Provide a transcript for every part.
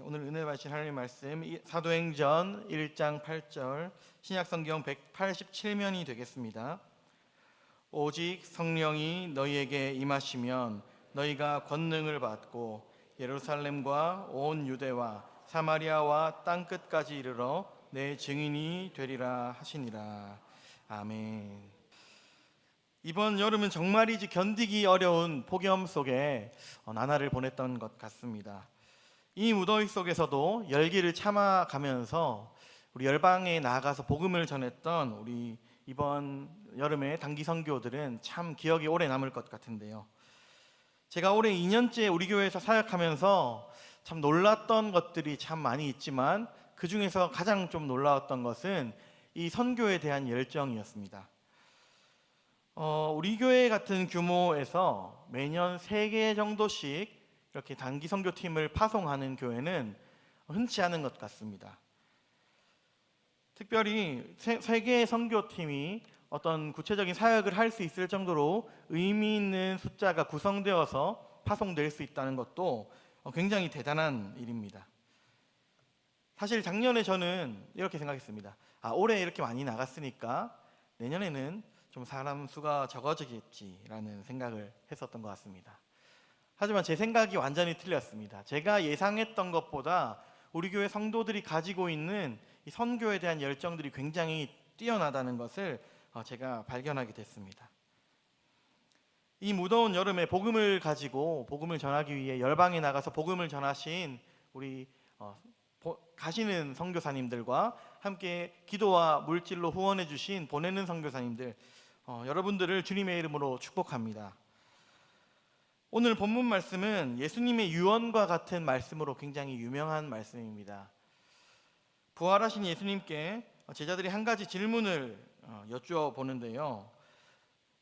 오늘 은혜 받으실 하나님 말씀 사도행전 1장 8절 신약성경 187면이 되겠습니다. 오직 성령이 너희에게 임하시면 너희가 권능을 받고 예루살렘과 온 유대와 사마리아와 땅끝까지 이르러 내 증인이 되리라 하시니라. 아멘. 이번 여름은 정말이지 견디기 어려운 폭염 속에 나날을 보냈던 것 같습니다. 이 무더위 속에서도 열기를 참아가면서 우리 열방에 나아가서 복음을 전했던 우리 이번 여름의 단기 선교들은 참 기억이 오래 남을 것 같은데요. 제가 올해 2년째 우리 교회에서 사역하면서 참 놀랐던 것들이 참 많이 있지만 그 중에서 가장 좀 놀라웠던 것은 이 선교에 대한 열정이었습니다. 우리 교회 같은 규모에서 매년 3개 정도씩 이렇게 단기 선교팀을 파송하는 교회는 흔치 않은 것 같습니다. 특별히 세계 선교팀이 어떤 구체적인 사역을 할 수 있을 정도로 의미 있는 숫자가 구성되어서 파송될 수 있다는 것도 굉장히 대단한 일입니다. 사실 작년에 저는 이렇게 생각했습니다. 올해 이렇게 많이 나갔으니까 내년에는 좀 사람 수가 적어지겠지라는 생각을 했었던 것 같습니다. 하지만 제 생각이 완전히 틀렸습니다. 제가 예상했던 것보다 우리 교회 성도들이 가지고 있는 이 선교에 대한 열정들이 굉장히 뛰어나다는 것을 제가 발견하게 됐습니다. 이 무더운 여름에 복음을 가지고 복음을 전하기 위해 열방에 나가서 복음을 전하신 우리 가시는 선교사님들과 함께 기도와 물질로 후원해 주신 보내는 선교사님들, 여러분들을 주님의 이름으로 축복합니다. 오늘 본문 말씀은 예수님의 유언과 같은 말씀으로 굉장히 유명한 말씀입니다. 부활하신 예수님께 제자들이 한 가지 질문을 여쭈어보는데요.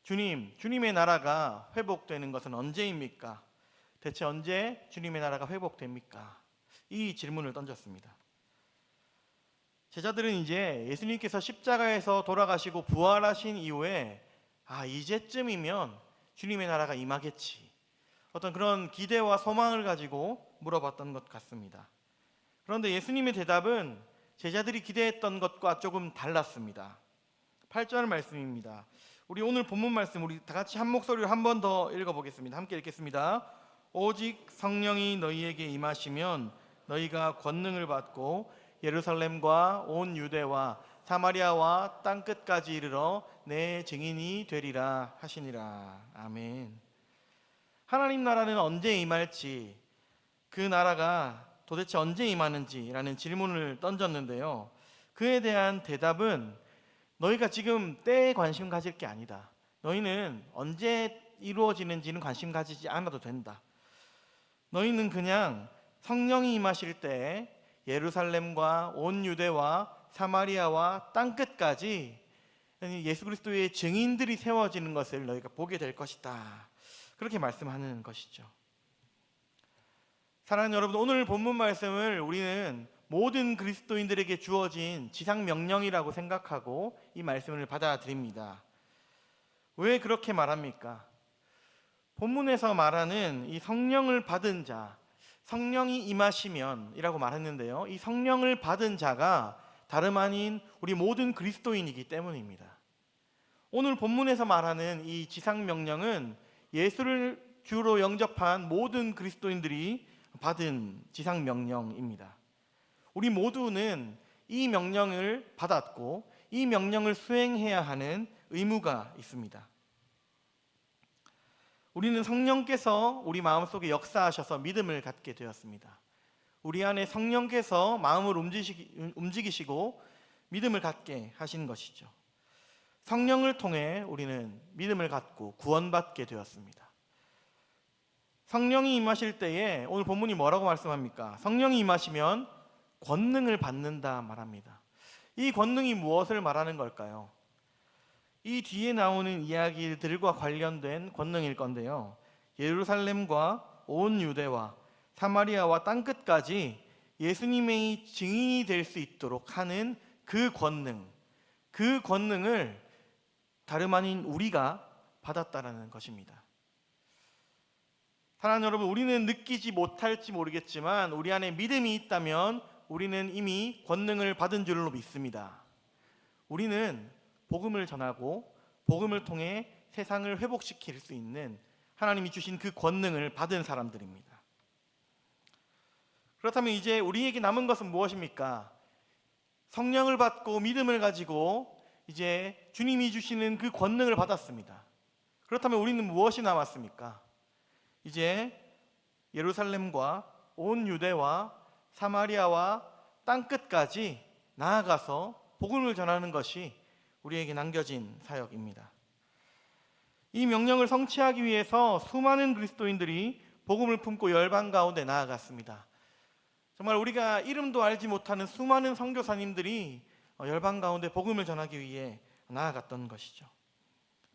주님의 나라가 회복되는 것은 언제입니까? 대체 언제 주님의 나라가 회복됩니까? 이 질문을 던졌습니다. 제자들은 이제 예수님께서 십자가에서 돌아가시고 부활하신 이후에 이제쯤이면 주님의 나라가 임하겠지, 어떤 그런 기대와 소망을 가지고 물어봤던 것 같습니다. 그런데 예수님의 대답은 제자들이 기대했던 것과 조금 달랐습니다. 8절 말씀입니다. 우리 오늘 본문 말씀 우리 다 같이 한 목소리로 한 번 더 읽어보겠습니다. 함께 읽겠습니다. 오직 성령이 너희에게 임하시면 너희가 권능을 받고 예루살렘과 온 유대와 사마리아와 땅끝까지 이르러 내 증인이 되리라 하시니라. 아멘. 하나님 나라는 언제 임할지, 그 나라가 도대체 언제 임하는지라는 질문을 던졌는데요. 그에 대한 대답은 너희가 지금 때에 관심 가질 게 아니다. 너희는 언제 이루어지는지는 관심 가지지 않아도 된다. 너희는 그냥 성령이 임하실 때 예루살렘과 온 유대와 사마리아와 땅끝까지 예수 그리스도의 증인들이 세워지는 것을 너희가 보게 될 것이다. 그렇게 말씀하는 것이죠. 사랑하는 여러분, 오늘 본문 말씀을 우리는 모든 그리스도인들에게 주어진 지상 명령이라고 생각하고 이 말씀을 받아들입니다. 왜 그렇게 말합니까? 본문에서 말하는 이 성령을 받은 자, 성령이 임하시면 이라고 말했는데요, 이 성령을 받은 자가 다름 아닌 우리 모든 그리스도인이기 때문입니다. 오늘 본문에서 말하는 이 지상 명령은 예수를 주로 영접한 모든 그리스도인들이 받은 지상 명령입니다. 우리 모두는 이 명령을 받았고 이 명령을 수행해야 하는 의무가 있습니다. 우리는 성령께서 우리 마음속에 역사하셔서 믿음을 갖게 되었습니다. 우리 안에 성령께서 마음을 움직이시고 믿음을 갖게 하신 것이죠. 성령을 통해 우리는 믿음을 갖고 구원받게 되었습니다. 성령이 임하실 때에 오늘 본문이 뭐라고 말씀합니까? 성령이 임하시면 권능을 받는다 말합니다. 이 권능이 무엇을 말하는 걸까요? 이 뒤에 나오는 이야기들과 관련된 권능일 건데요, 예루살렘과 온 유대와 사마리아와 땅끝까지 예수님의 증인이 될 수 있도록 하는 그 권능을 다름 아닌 우리가 받았다라는 것입니다. 사랑하는 여러분, 우리는 느끼지 못할지 모르겠지만 우리 안에 믿음이 있다면 우리는 이미 권능을 받은 줄로 믿습니다. 우리는 복음을 전하고 복음을 통해 세상을 회복시킬 수 있는 하나님이 주신 그 권능을 받은 사람들입니다. 그렇다면 이제 우리에게 남은 것은 무엇입니까? 성령을 받고 믿음을 가지고 이제 주님이 주시는 그 권능을 받았습니다. 그렇다면 우리는 무엇이 남았습니까? 이제 예루살렘과 온 유대와 사마리아와 땅끝까지 나아가서 복음을 전하는 것이 우리에게 남겨진 사역입니다. 이 명령을 성취하기 위해서 수많은 그리스도인들이 복음을 품고 열방 가운데 나아갔습니다. 정말 우리가 이름도 알지 못하는 수많은 선교사님들이 열방 가운데 복음을 전하기 위해 나아갔던 것이죠.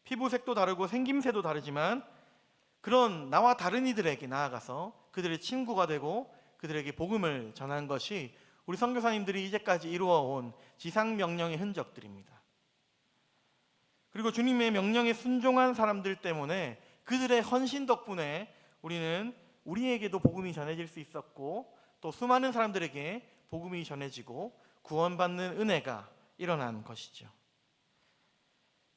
피부색도 다르고 생김새도 다르지만 그런 나와 다른 이들에게 나아가서 그들의 친구가 되고 그들에게 복음을 전하는 것이 우리 선교사님들이 이제까지 이루어온 지상명령의 흔적들입니다. 그리고 주님의 명령에 순종한 사람들 때문에 그들의 헌신 덕분에 우리는 우리에게도 복음이 전해질 수 있었고 또 수많은 사람들에게 복음이 전해지고 구원받는 은혜가 일어난 것이죠.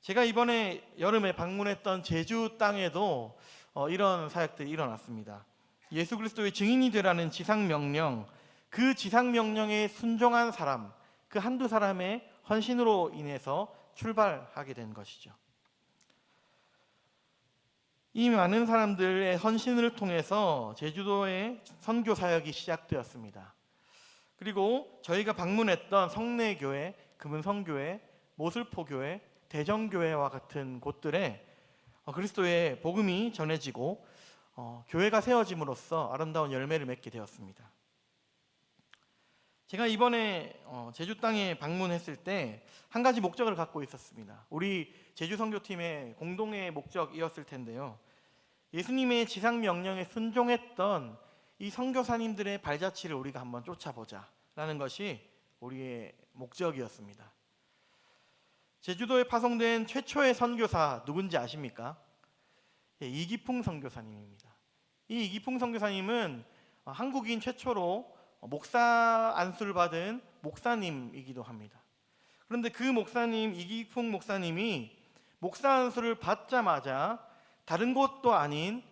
제가 이번에 여름에 방문했던 제주 땅에도 이런 사역들이 일어났습니다. 예수 그리스도의 증인이 되라는 지상명령, 그 지상명령에 순종한 사람, 그 한두 사람의 헌신으로 인해서 출발하게 된 것이죠. 이 많은 사람들의 헌신을 통해서 제주도의 선교 사역이 시작되었습니다. 그리고 저희가 방문했던 성내교회, 금은성교회, 모슬포교회, 대정교회와 같은 곳들에 그리스도의 복음이 전해지고 교회가 세워짐으로써 아름다운 열매를 맺게 되었습니다. 제가 이번에 제주 땅에 방문했을 때 한 가지 목적을 갖고 있었습니다. 우리 제주 선교팀의 공동의 목적이었을 텐데요. 예수님의 지상 명령에 순종했던 이 선교사님들의 발자취를 우리가 한번 쫓아보자라는 것이 우리의 목적이었습니다. 제주도에 파송된 최초의 선교사 누군지 아십니까? 이기풍 선교사님입니다. 이 이기풍 선교사님은 한국인 최초로 목사 안수를 받은 목사님이기도 합니다. 그런데 그 목사님, 이기풍 목사님이 목사 안수를 받자마자 다른 곳도 아닌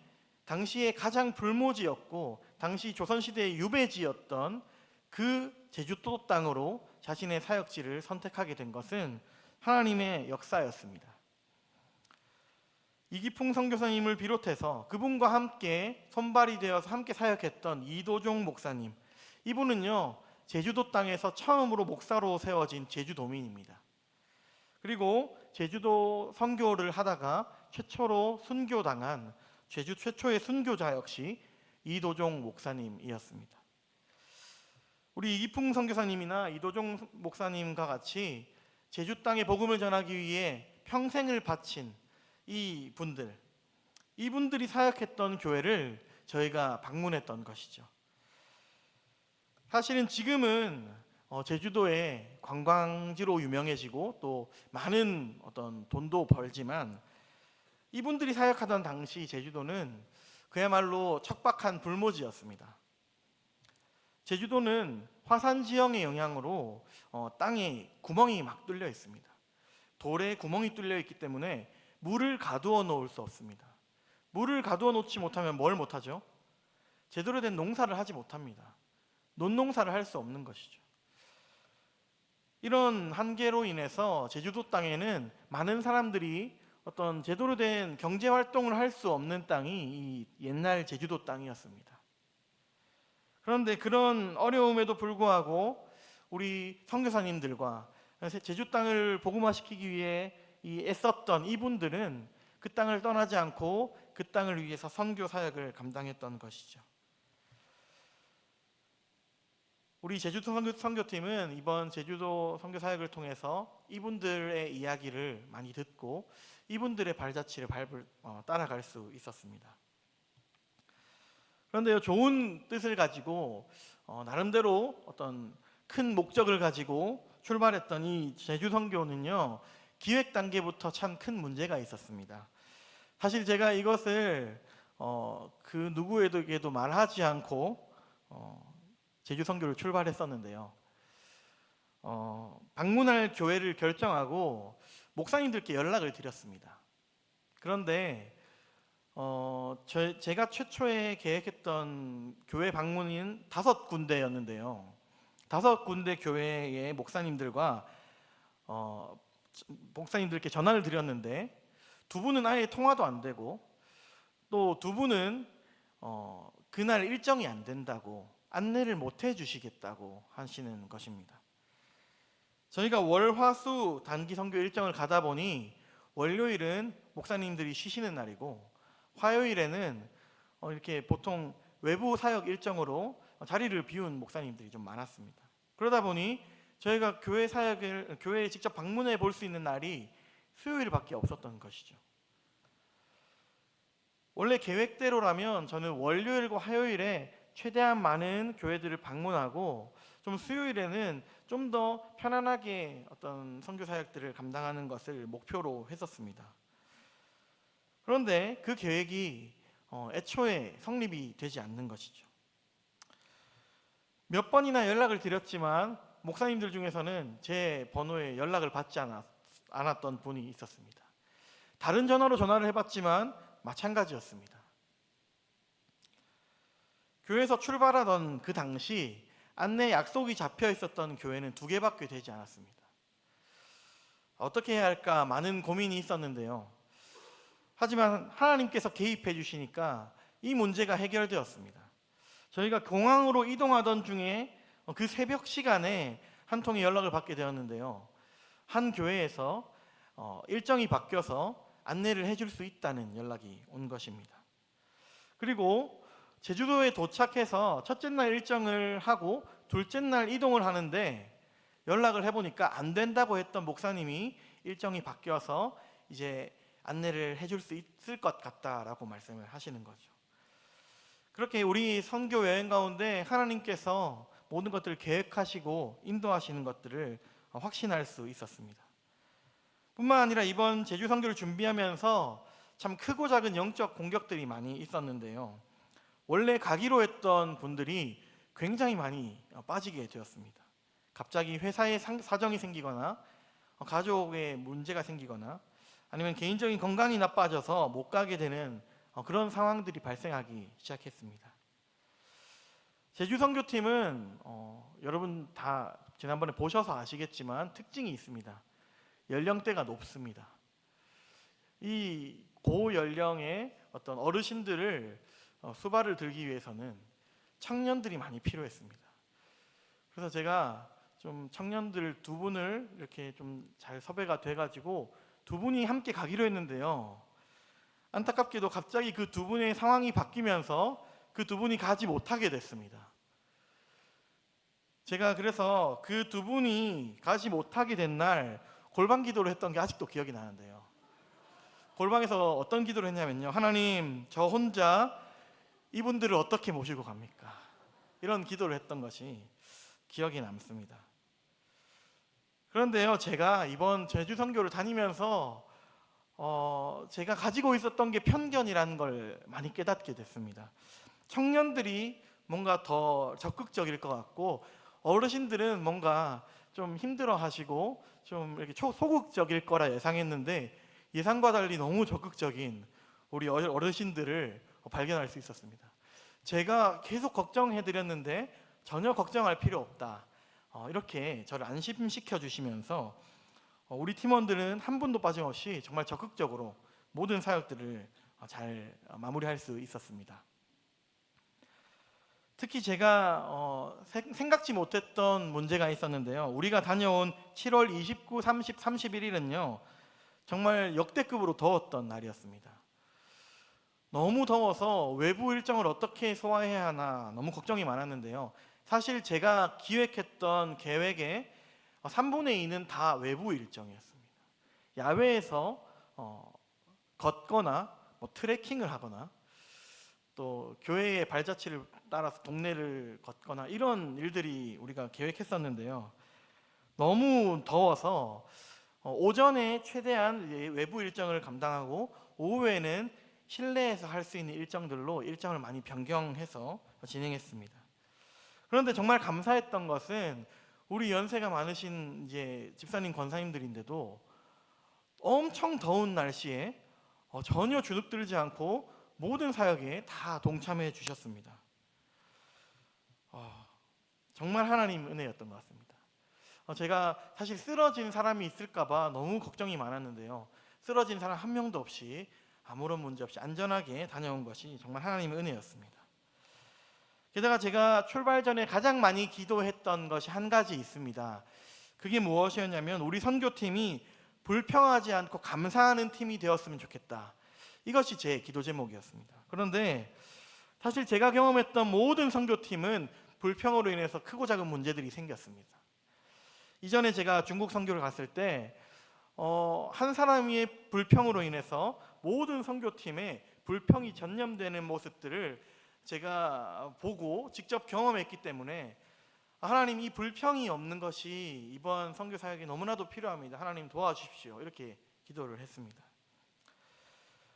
당시에 가장 불모지였고 당시 조선시대의 유배지였던 그 제주도 땅으로 자신의 사역지를 선택하게 된 것은 하나님의 역사였습니다. 이기풍 선교사님을 비롯해서 그분과 함께 선발이 되어서 함께 사역했던 이도종 목사님, 이분은요 제주도 땅에서 처음으로 목사로 세워진 제주도민입니다. 그리고 제주도 선교를 하다가 최초로 순교당한 제주 최초의 순교자 역시 이도종 목사님이었습니다. 우리 이기풍 선교사님이나 이도종 목사님과 같이 제주 땅에 복음을 전하기 위해 평생을 바친 이분들이 사역했던 교회를 저희가 방문했던 것이죠. 사실은 지금은 제주도의 관광지로 유명해지고 또 많은 어떤 돈도 벌지만 이분들이 사역하던 당시 제주도는 그야말로 척박한 불모지였습니다. 제주도는 화산 지형의 영향으로 땅에 구멍이 막 뚫려 있습니다. 돌에 구멍이 뚫려 있기 때문에 물을 가두어 놓을 수 없습니다. 물을 가두어 놓지 못하면 뭘 못하죠? 제대로 된 농사를 하지 못합니다. 논농사를 할 수 없는 것이죠. 이런 한계로 인해서 제주도 땅에는 많은 사람들이 어떤 제대로 된 경제 활동을 할 수 없는 땅이 이 옛날 제주도 땅이었습니다. 그런데 그런 어려움에도 불구하고 우리 선교사님들과 제주 땅을 복음화시키기 위해 애썼던 이분들은 그 땅을 떠나지 않고 그 땅을 위해서 선교 사역을 감당했던 것이죠. 우리 제주도 선교팀은 이번 제주도 선교 사역을 통해서 이분들의 이야기를 많이 듣고 이분들의 발자취를 따라갈 수 있었습니다. 그런데요, 좋은 뜻을 가지고 나름대로 어떤 큰 목적을 가지고 출발했던 이 제주 선교는요, 기획 단계부터 참 큰 문제가 있었습니다. 사실 제가 이것을 그 누구에게도 말하지 않고 제주 선교를 출발했었는데요. 방문할 교회를 결정하고 목사님들께 연락을 드렸습니다. 그런데 제가 최초에 계획했던 교회 방문인 5군데였는데요. 5군데 교회의 목사님들과 목사님들께 전화를 드렸는데 2분은 아예 통화도 안 되고 또 2분은 그날 일정이 안 된다고 안내를 못 해주시겠다고 하시는 것입니다. 저희가 월, 화, 수 단기 선교 일정을 가다 보니 월요일은 목사님들이 쉬시는 날이고 화요일에는 이렇게 보통 외부 사역 일정으로 자리를 비운 목사님들이 좀 많았습니다. 그러다 보니 저희가 교회에 직접 방문해 볼 수 있는 날이 수요일밖에 없었던 것이죠. 원래 계획대로라면 저는 월요일과 화요일에 최대한 많은 교회들을 방문하고 좀 수요일에는 좀 더 편안하게 어떤 선교 사역들을 감당하는 것을 목표로 했었습니다. 그런데 그 계획이 애초에 성립이 되지 않는 것이죠. 몇 번이나 연락을 드렸지만 목사님들 중에서는 제 번호에 연락을 받지 않았던 분이 있었습니다. 다른 전화로 전화를 해봤지만 마찬가지였습니다. 교회에서 출발하던 그 당시 안내 약속이 잡혀 있었던 교회는 2개밖에 되지 않았습니다. 어떻게 해야 할까 많은 고민이 있었는데요. 하지만 하나님께서 개입해 주시니까 이 문제가 해결되었습니다. 저희가 공항으로 이동하던 중에 그 새벽 시간에 한 통의 연락을 받게 되었는데요. 한 교회에서 일정이 바뀌어서 안내를 해줄 수 있다는 연락이 온 것입니다. 그리고 제주도에 도착해서 첫째 날 일정을 하고 둘째 날 이동을 하는데 연락을 해보니까 안 된다고 했던 목사님이 일정이 바뀌어서 이제 안내를 해줄 수 있을 것 같다라고 말씀을 하시는 거죠. 그렇게 우리 선교 여행 가운데 하나님께서 모든 것들을 계획하시고 인도하시는 것들을 확신할 수 있었습니다. 뿐만 아니라 이번 제주 선교를 준비하면서 참 크고 작은 영적 공격들이 많이 있었는데요. 원래 가기로 했던 분들이 굉장히 많이 빠지게 되었습니다. 갑자기 회사에 사정이 생기거나 가족에 문제가 생기거나 아니면 개인적인 건강이 나빠져서 못 가게 되는 그런 상황들이 발생하기 시작했습니다. 제주 선교팀은 여러분 다 지난번에 보셔서 아시겠지만 특징이 있습니다. 연령대가 높습니다. 이 고연령의 어떤 어르신들을 수발을 들기 위해서는 청년들이 많이 필요했습니다. 그래서 제가 좀 청년들 2분을 이렇게 좀 잘 섭외가 돼가지고 2분이 함께 가기로 했는데요. 안타깝게도 갑자기 그 2분의 상황이 바뀌면서 그 2분이 가지 못하게 됐습니다. 제가 그래서 그 2분이 가지 못하게 된 날 골방 기도를 했던 게 아직도 기억이 나는데요. 골방에서 어떤 기도를 했냐면요. 하나님, 저 혼자 이분들을 어떻게 모시고 갑니까? 이런 기도를 했던 것이 기억에 남습니다. 그런데요, 제가 이번 제주 선교를 다니면서 제가 가지고 있었던 게 편견이라는 걸 많이 깨닫게 됐습니다. 청년들이 뭔가 더 적극적일 것 같고 어르신들은 뭔가 좀 힘들어하시고 좀 이렇게 소극적일 거라 예상했는데 예상과 달리 너무 적극적인 우리 어르신들을 발견할 수 있었습니다. 제가 계속 걱정해드렸는데 전혀 걱정할 필요 없다. 이렇게 저를 안심시켜 주시면서 우리 팀원들은 한 분도 빠짐없이 정말 적극적으로 모든 사역들을 잘 마무리할 수 있었습니다. 특히 제가 생각지 못했던 문제가 있었는데요. 우리가 다녀온 7월 29, 30, 31일은요. 정말 역대급으로 더웠던 날이었습니다. 너무 더워서 외부 일정을 어떻게 소화해야 하나 너무 걱정이 많았는데요. 사실 제가 기획했던 계획의 3분의 2는 다 외부 일정이었습니다. 야외에서 걷거나 트레킹을 하거나 또 교회의 발자취를 따라서 동네를 걷거나 이런 일들이 우리가 계획했었는데요. 너무 더워서 오전에 최대한 외부 일정을 감당하고 오후에는 실내에서 할 수 있는 일정들로 일정을 많이 변경해서 진행했습니다. 그런데 정말 감사했던 것은 우리 연세가 많으신 이제 집사님 권사님들인데도 엄청 더운 날씨에 전혀 주눅들지 않고 모든 사역에 다 동참해 주셨습니다. 정말 하나님 은혜였던 것 같습니다. 제가 사실 쓰러진 사람이 있을까봐 너무 걱정이 많았는데요. 쓰러진 사람 한 명도 없이 아무런 문제 없이 안전하게 다녀온 것이 정말 하나님의 은혜였습니다. 게다가 제가 출발 전에 가장 많이 기도했던 것이 한 가지 있습니다. 그게 무엇이었냐면 우리 선교팀이 불평하지 않고 감사하는 팀이 되었으면 좋겠다. 이것이 제 기도 제목이었습니다. 그런데 사실 제가 경험했던 모든 선교팀은 불평으로 인해서 크고 작은 문제들이 생겼습니다. 이전에 제가 중국 선교를 갔을 때 한 사람의 불평으로 인해서 모든 선교팀에 불평이 전염되는 모습들을 제가 보고 직접 경험했기 때문에 하나님, 이 불평이 없는 것이 이번 선교 사역에 너무나도 필요합니다. 하나님 도와주십시오. 이렇게 기도를 했습니다.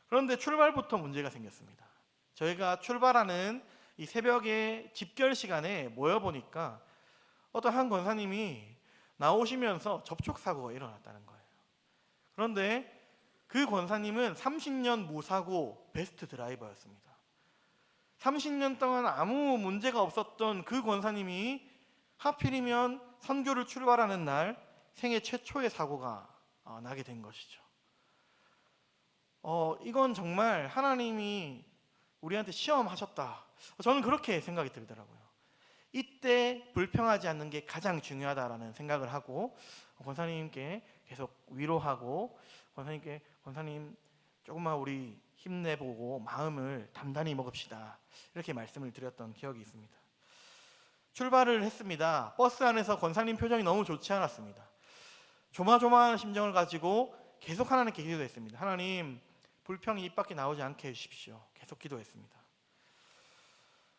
그런데 출발부터 문제가 생겼습니다. 저희가 출발하는 이 새벽에 집결 시간에 모여보니까 어떤 한 권사님이 나오시면서 접촉사고가 일어났다는 거예요. 그런데 그 권사님은 30년 무사고 베스트 드라이버였습니다. 30년 동안 아무 문제가 없었던 그 권사님이 하필이면 선교를 출발하는 날 생애 최초의 사고가 나게 된 것이죠. 이건 정말 하나님이 우리한테 시험하셨다. 저는 그렇게 생각이 들더라고요. 이때 불평하지 않는 게 가장 중요하다라는 생각을 하고 권사님께 계속 위로하고 권사님 조금만 우리 힘내보고 마음을 단단히 먹읍시다. 이렇게 말씀을 드렸던 기억이 있습니다. 출발을 했습니다. 버스 안에서 권사님 표정이 너무 좋지 않았습니다. 조마조마한 심정을 가지고 계속 하나님께 기도했습니다. 하나님, 불평이 입 밖에 나오지 않게 해주십시오. 계속 기도했습니다.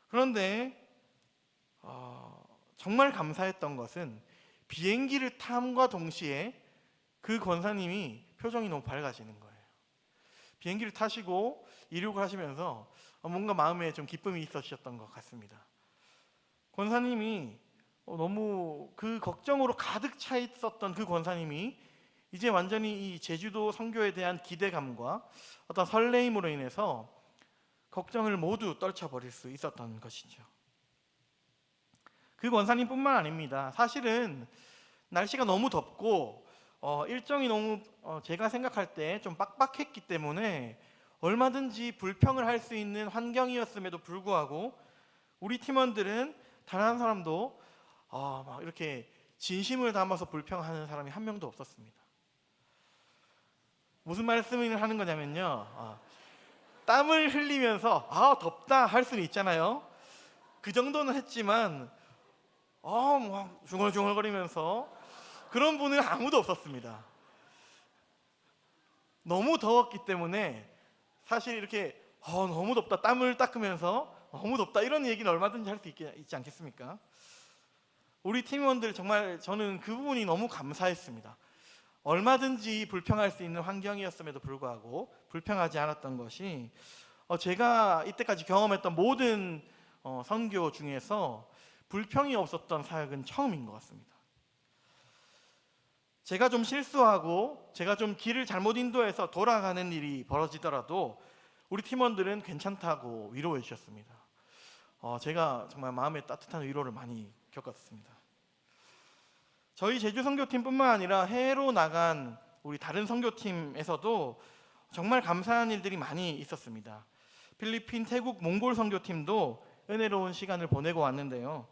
그런데 정말 감사했던 것은 비행기를 탐과 동시에 그 권사님이 표정이 너무 밝아지는 거예요. 비행기를 타시고 이륙을 하시면서 뭔가 마음에 좀 기쁨이 있으셨던 것 같습니다. 권사님이 너무 그 걱정으로 가득 차 있었던 그 권사님이 이제 완전히 이 제주도 선교에 대한 기대감과 어떤 설레임으로 인해서 걱정을 모두 떨쳐버릴 수 있었던 것이죠. 그 권사님뿐만 아닙니다. 사실은 날씨가 너무 덥고 일정이 너무 제가 생각할 때 좀 빡빡했기 때문에 얼마든지 불평을 할 수 있는 환경이었음에도 불구하고 우리 팀원들은 단 한 사람도 막 이렇게 진심을 담아서 불평하는 사람이 한 명도 없었습니다. 무슨 말씀을 하는 거냐면요, 땀을 흘리면서 덥다 할 수는 있잖아요. 그 정도는 했지만 막 중얼중얼거리면서 그런 분은 아무도 없었습니다. 너무 더웠기 때문에 사실 이렇게 너무 덥다, 땀을 닦으면서 너무 덥다 이런 얘기는 얼마든지 할 수 있지 않겠습니까? 우리 팀원들 정말 저는 그 부분이 너무 감사했습니다. 얼마든지 불평할 수 있는 환경이었음에도 불구하고 불평하지 않았던 것이 제가 이때까지 경험했던 모든 선교 중에서 불평이 없었던 사역은 처음인 것 같습니다. 제가 좀 실수하고 제가 좀 길을 잘못 인도해서 돌아가는 일이 벌어지더라도 우리 팀원들은 괜찮다고 위로해 주셨습니다. 제가 정말 마음에 따뜻한 위로를 많이 겪었습니다. 저희 제주 선교팀뿐만 아니라 해외로 나간 우리 다른 선교팀에서도 정말 감사한 일들이 많이 있었습니다. 필리핀, 태국, 몽골 선교팀도 은혜로운 시간을 보내고 왔는데요.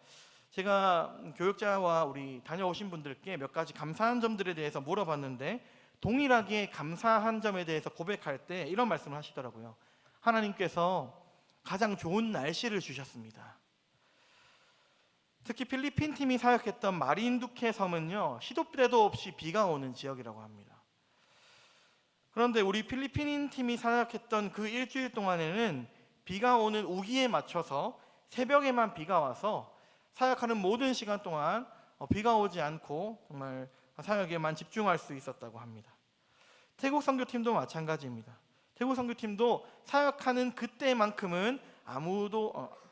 제가 교육자와 우리 다녀오신 분들께 몇 가지 감사한 점들에 대해서 물어봤는데 동일하게 감사한 점에 대해서 고백할 때 이런 말씀을 하시더라고요. 하나님께서 가장 좋은 날씨를 주셨습니다. 특히 필리핀 팀이 사역했던 마린두케 섬은요, 시도 때도 없이 비가 오는 지역이라고 합니다. 그런데 우리 필리핀 팀이 사역했던 그 일주일 동안에는 비가 오는 우기에 맞춰서 새벽에만 비가 와서 사역하는 모든 시간 동안 비가 오지 않고 정말 사역에만 집중할 수 있었다고 합니다. 태국 선교팀도 마찬가지입니다. 대구 선교팀도 사역하는 그때만큼은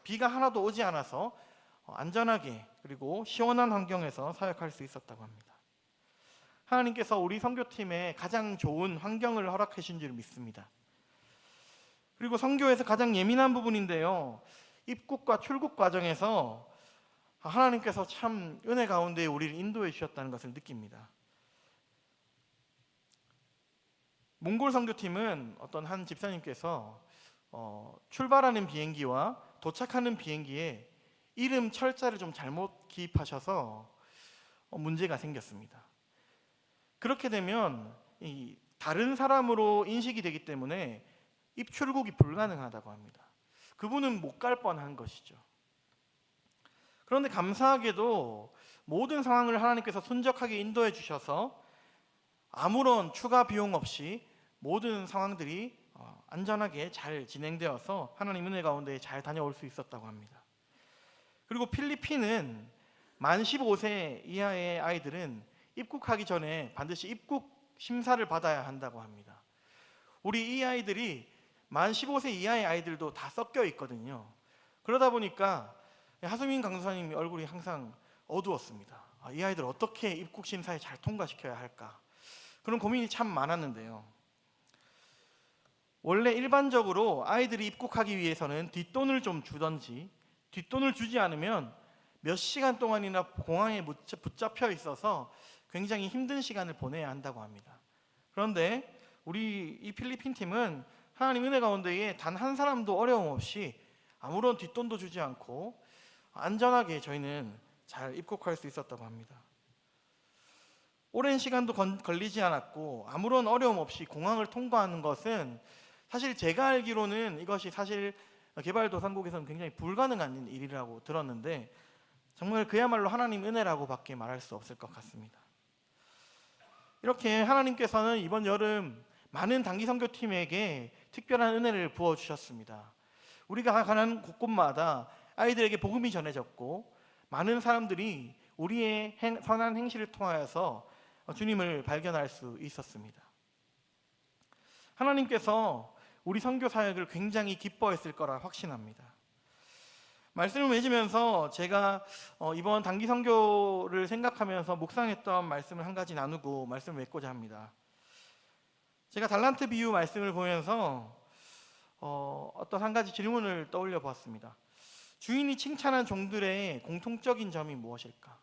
비가 하나도 오지 않아서 안전하게 그리고 시원한 환경에서 사역할 수 있었다고 합니다. 하나님께서 우리 선교팀에 가장 좋은 환경을 허락해 주신 줄 믿습니다. 그리고 선교에서 가장 예민한 부분인데요, 입국과 출국 과정에서 하나님께서 참 은혜 가운데 우리를 인도해 주셨다는 것을 느낍니다. 몽골 선교팀은 어떤 한 집사님께서 출발하는 비행기와 도착하는 비행기에 이름 철자를 좀 잘못 기입하셔서 문제가 생겼습니다. 그렇게 되면 다른 사람으로 인식이 되기 때문에 입출국이 불가능하다고 합니다. 그분은 못 갈 뻔한 것이죠. 그런데 감사하게도 모든 상황을 하나님께서 순적하게 인도해 주셔서 아무런 추가 비용 없이 모든 상황들이 안전하게 잘 진행되어서 하나님 은혜 가운데 잘 다녀올 수 있었다고 합니다. 그리고 필리핀은 만 15세 이하의 아이들은 입국하기 전에 반드시 입국 심사를 받아야 한다고 합니다. 우리 이 아이들이 만 15세 이하의 아이들도 다 섞여 있거든요. 그러다 보니까 하수민 강사님 얼굴이 항상 어두웠습니다. 이 아이들 어떻게 입국 심사에 잘 통과시켜야 할까? 그런 고민이 참 많았는데요. 원래 일반적으로 아이들이 입국하기 위해서는 뒷돈을 좀 주던지, 뒷돈을 주지 않으면 몇 시간 동안이나 공항에 붙잡혀 있어서 굉장히 힘든 시간을 보내야 한다고 합니다. 그런데 우리 이 필리핀 팀은 하나님 은혜 가운데에 단 한 사람도 어려움 없이 아무런 뒷돈도 주지 않고 안전하게 저희는 잘 입국할 수 있었다고 합니다. 오랜 시간도 걸리지 않았고 아무런 어려움 없이 공항을 통과하는 것은 사실 제가 알기로는 이것이 사실 개발도상국에서는 굉장히 불가능한 일이라고 들었는데 정말 그야말로 하나님 은혜라고 밖에 말할 수 없을 것 같습니다. 이렇게 하나님께서는 이번 여름 많은 단기 선교팀에게 특별한 은혜를 부어주셨습니다. 우리가 가는 곳곳마다 아이들에게 복음이 전해졌고 많은 사람들이 우리의 선한 행실을 통하여서 주님을 발견할 수 있었습니다. 하나님께서 우리 선교 사역을 굉장히 기뻐했을 거라 확신합니다. 말씀을 맺으면서 제가 이번 단기 선교를 생각하면서 묵상했던 말씀을 한 가지 나누고 말씀을 맺고자 합니다. 제가 달란트 비유 말씀을 보면서 어떤 한 가지 질문을 떠올려 보았습니다. 주인이 칭찬한 종들의 공통적인 점이 무엇일까?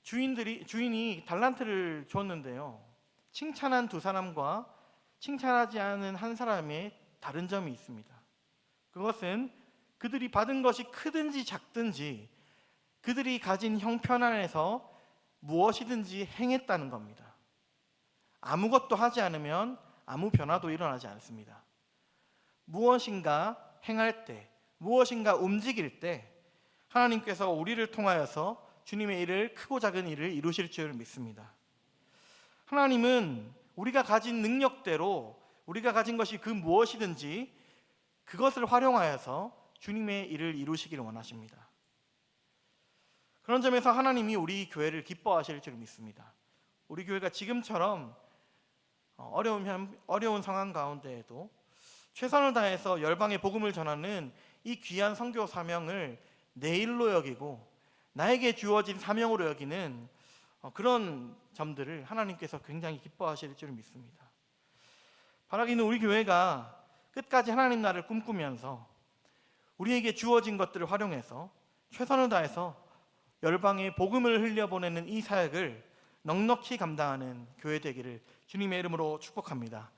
주인이 달란트를 줬는데요, 칭찬한 두 사람과 칭찬하지 않은 한 사람의 다른 점이 있습니다. 그것은 그들이 받은 것이 크든지 작든지 그들이 가진 형편 안에서 무엇이든지 행했다는 겁니다. 아무것도 하지 않으면 아무 변화도 일어나지 않습니다. 무엇인가 행할 때, 무엇인가 움직일 때 하나님께서 우리를 통하여서 주님의 일을, 크고 작은 일을 이루실 줄 믿습니다. 하나님은 우리가 가진 능력대로 우리가 가진 것이 그 무엇이든지 그것을 활용하여서 주님의 일을 이루시기를 원하십니다. 그런 점에서 하나님이 우리 교회를 기뻐하실 줄 믿습니다. 우리 교회가 지금처럼 어려운 상황 가운데에도 최선을 다해서 열방의 복음을 전하는 이 귀한 선교 사명을 내 일로 여기고 나에게 주어진 사명으로 여기는 그런 점들을 하나님께서 굉장히 기뻐하실 줄 믿습니다. 바라기는 우리 교회가 끝까지 하나님 나라를 꿈꾸면서 우리에게 주어진 것들을 활용해서 최선을 다해서 열방의 복음을 흘려보내는 이 사역을 넉넉히 감당하는 교회 되기를 주님의 이름으로 축복합니다.